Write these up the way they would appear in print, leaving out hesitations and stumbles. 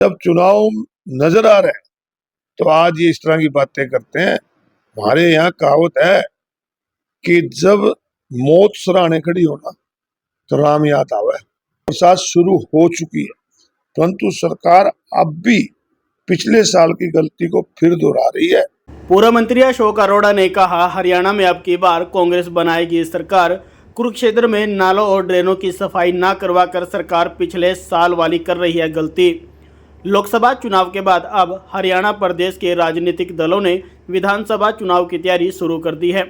जब चुनाव नजर आ रहे हैं तो आज ये इस तरह की बातें करते हैं। हमारे यहाँ कहावत है कि जब मौत सराहने खड़ी हो ना तो राम याद आवे। बरसात शुरू हो चुकी है, परंतु सरकार अब भी पिछले साल की गलती को फिर दोहरा रही है। पूर्व मंत्री अशोक अरोड़ा ने कहा, हरियाणा में अब की बार कांग्रेस बनाएगी सरकार। कुरुक्षेत्र में नालों और ड्रेनों की सफाई न करवाकर सरकार पिछले साल वाली कर रही है गलती। लोकसभा चुनाव के बाद अब हरियाणा प्रदेश के राजनीतिक दलों ने विधानसभा चुनाव की तैयारी शुरू कर दी है।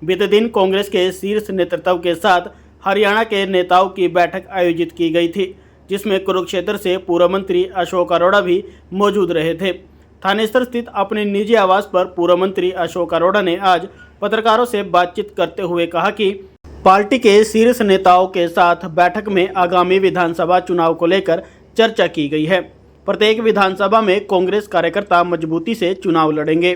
बीते दिन कांग्रेस के शीर्ष नेतृत्व के साथ हरियाणा के नेताओं की बैठक आयोजित की गई थी, जिसमें कुरुक्षेत्र से पूर्व मंत्री अशोक अरोड़ा भी मौजूद रहे थे। थानेसर स्थित अपने निजी आवास पर पूर्व मंत्री अशोक अरोड़ा ने आज पत्रकारों से बातचीत करते हुए कहा कि पार्टी के शीर्ष नेताओं के साथ बैठक में आगामी विधानसभा चुनाव को लेकर चर्चा की गई है। प्रत्येक विधानसभा में कांग्रेस कार्यकर्ता मजबूती से चुनाव लड़ेंगे।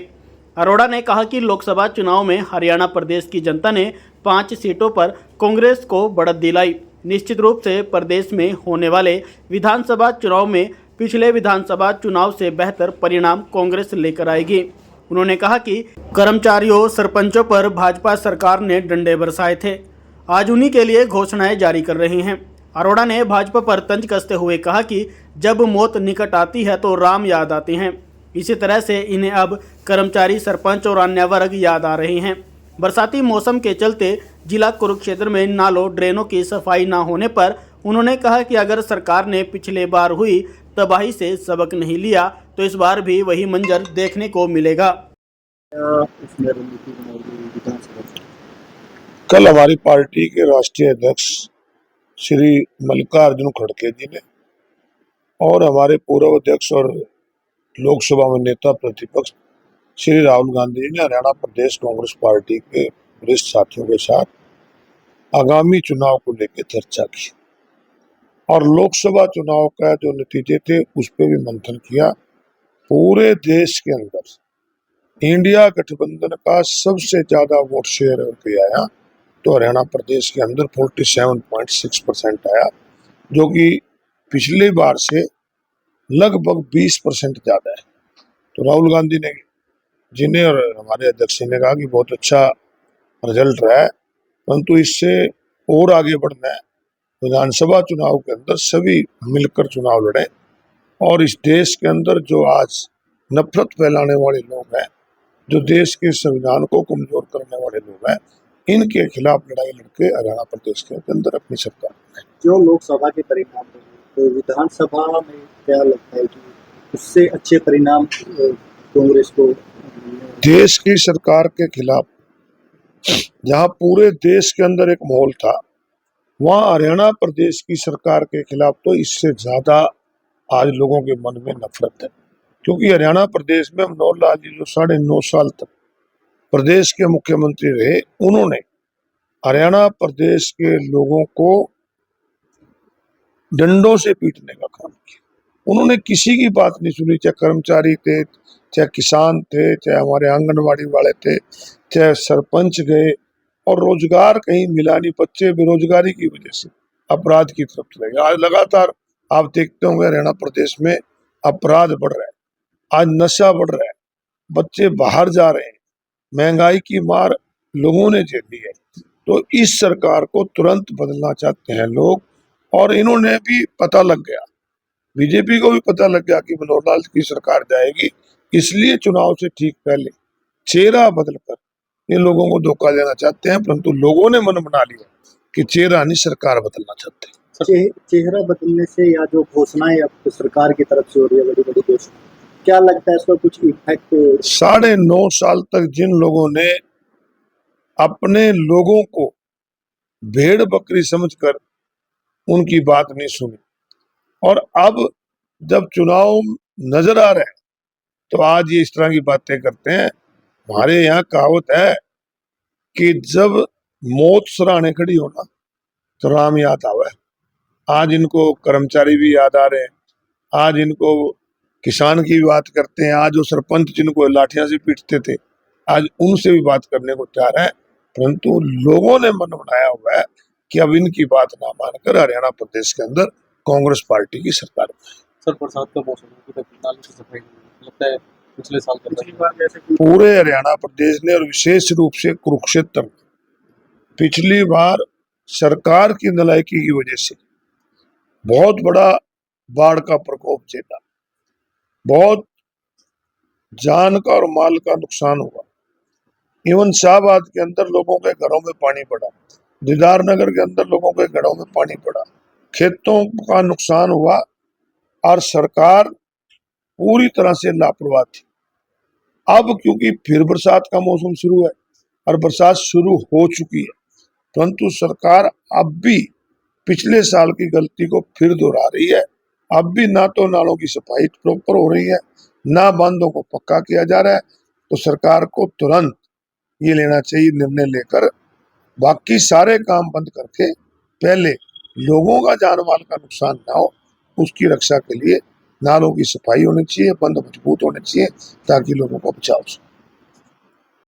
अरोड़ा ने कहा कि लोकसभा चुनाव में हरियाणा प्रदेश की जनता ने 5 सीटों पर कांग्रेस को बढ़त दिलाई। निश्चित रूप से प्रदेश में होने वाले विधानसभा चुनाव में पिछले विधानसभा चुनाव से बेहतर परिणाम कांग्रेस लेकर आएगी। उन्होंने कहा कि कर्मचारियों, सरपंचों पर भाजपा सरकार ने डंडे बरसाए थे, आज उन्हीं के लिए घोषणाएं जारी कर रही हैं। अरोड़ा ने भाजपा पर तंज कसते हुए कहा कि जब मौत निकट आती है तो राम याद आते हैं, इसी तरह से इन्हें अब कर्मचारी, सरपंच और अन्य वर्ग याद आ रहे हैं। बरसाती मौसम के चलते जिला कुरुक्षेत्र में नालों, ड्रेनों की सफाई न होने पर उन्होंने कहा कि अगर सरकार ने पिछले बार हुई तबाही से सबक नहीं लिया तो इस बार भी वही मंजर देखने को मिलेगा। कल हमारी पार्टी के राष्ट्रीय अध्यक्ष श्री मल्लिकार्जुन खड़गे जी ने और हमारे पूर्व अध्यक्ष और लोकसभा में नेता प्रतिपक्ष श्री राहुल गांधी जी ने हरियाणा प्रदेश कांग्रेस पार्टी के वरिष्ठ साथियों के साथ आगामी चुनाव को लेकर चर्चा की और लोकसभा चुनाव का जो नतीजे थे उस पर भी मंथन किया। पूरे देश के अंदर इंडिया गठबंधन का सबसे ज्यादा वोट शेयर आया तो हरियाणा प्रदेश के अंदर 47.6% आया, जो कि पिछली बार से लगभग 20% ज्यादा है। तो राहुल गांधी ने जिन्हें और हमारे अध्यक्ष ने कहा कि बहुत अच्छा रिजल्ट रहा है, परंतु इससे और आगे बढ़ना है। विधानसभा चुनाव के अंदर सभी मिलकर चुनाव लड़े और इस देश के अंदर जो आज नफरत फैलाने वाले लोग हैं, जो देश के संविधान को कमजोर करने वाले लोग हैं, इनके खिलाफ लड़ाई लड़के हरियाणा प्रदेश के अंदर अपनी सरकार है। जो लोकसभा के परिणाम तो विधानसभा में क्या लगता है कि उससे अच्छे परिणाम कांग्रेस को? देश की सरकार के खिलाफ जहां पूरे देश के अंदर एक माहौल था, वहां हरियाणा प्रदेश की सरकार के खिलाफ तो इससे ज्यादा आज लोगों के मन में नफरत है, क्योंकि हरियाणा प्रदेश में मनोहर लाल जी जो 9.5 साल तक प्रदेश के मुख्यमंत्री रहे, उन्होंने हरियाणा प्रदेश के लोगों को डंडों से पीटने का काम किया। उन्होंने किसी की बात नहीं सुनी, चाहे कर्मचारी थे, चाहे किसान थे, चाहे हमारे आंगनवाड़ी वाले थे, चाहे सरपंच गए, और रोजगार कहीं मिला नहीं। बच्चे बेरोजगारी की वजह से अपराध की तरफ चले गए। आज लगातार आप देखते होंगे हरियाणा प्रदेश में अपराध बढ़ रहा है, आज नशा बढ़ रहा है, बच्चे बाहर जा रहे हैं, महंगाई की मार लोगों ने झेली है। तो इस सरकार को तुरंत बदलना चाहते हैं लोग, और इन्होंने भी पता लग गया, बीजेपी को भी पता लग गया कि मनोहर लाल की सरकार जाएगी, इसलिए चुनाव से ठीक पहले चेहरा बदलकर ये लोगों को धोखा देना चाहते हैं, परंतु लोगों ने मन बना लिया कि चेहरा नहीं, सरकार बदलना चाहते हैं। चेहरा बदलने से या जो घोषणाएं अब सरकार की तरफ से हो रही है, बड़ी बड़ी घोषणा, क्या लगता है इसका कुछ इफेक्ट? 9.5 साल तक जिन लोगों ने अपने लोगों को भेड़ बकरी समझकर उनकी बात नहीं सुनी, और अब जब चुनाव नजर आ रहे हैं तो आज ये इस तरह की बातें करते हैं। हमारे यहाँ कहावत है कि जब मौत सराहने खड़ी हो ना तो राम याद आवे। आज इनको कर्मचारी भी याद आ रहे हैं, आज इनको किसान की बात करते हैं, आज वो सरपंच जिनको लाठियां से पीटते थे, आज उनसे भी बात करने को तैयार है, परंतु लोगों ने मन बनाया हुआ है कि अब इनकी बात ना मानकर हरियाणा प्रदेश के अंदर कांग्रेस पार्टी की सरकार है। अक्सर बरसात का मौसम है, अभी तक नाले की सफाई नहीं हुई। लगता है पिछले साल कर पिछली बार जैसे कि पूरे हरियाणा प्रदेश ने और विशेष रूप से कुरुक्षेत्र में पिछली बार सरकार की नालायकी की वजह से बहुत बड़ा बाढ़ का प्रकोप झेला, बहुत जान का और माल का नुकसान हुआ। इवन शाहबाद के अंदर लोगों के घरों में पानी पड़ा, दीदार नगर के अंदर लोगों के घरों में पानी पड़ा, खेतों का नुकसान हुआ और सरकार पूरी तरह से लापरवाह थी। अब क्योंकि फिर बरसात का मौसम शुरू है और बरसात शुरू हो चुकी है, परंतु सरकार अब भी पिछले साल की गलती को फिर दोहरा रही है। अब भी ना तो नालों की सफाई प्रॉपर हो रही है, ना बांधों को पक्का किया जा रहा है। तो सरकार को तुरंत ये लेना चाहिए निर्णय लेकर बाकी सारे काम बंद करके पहले लोगों का जान माल का नुकसान ना हो, उसकी रक्षा के लिए नालों की सफाई होनी चाहिए, बंद मजबूत होने चाहिए ताकि लोगों को बचाव हो।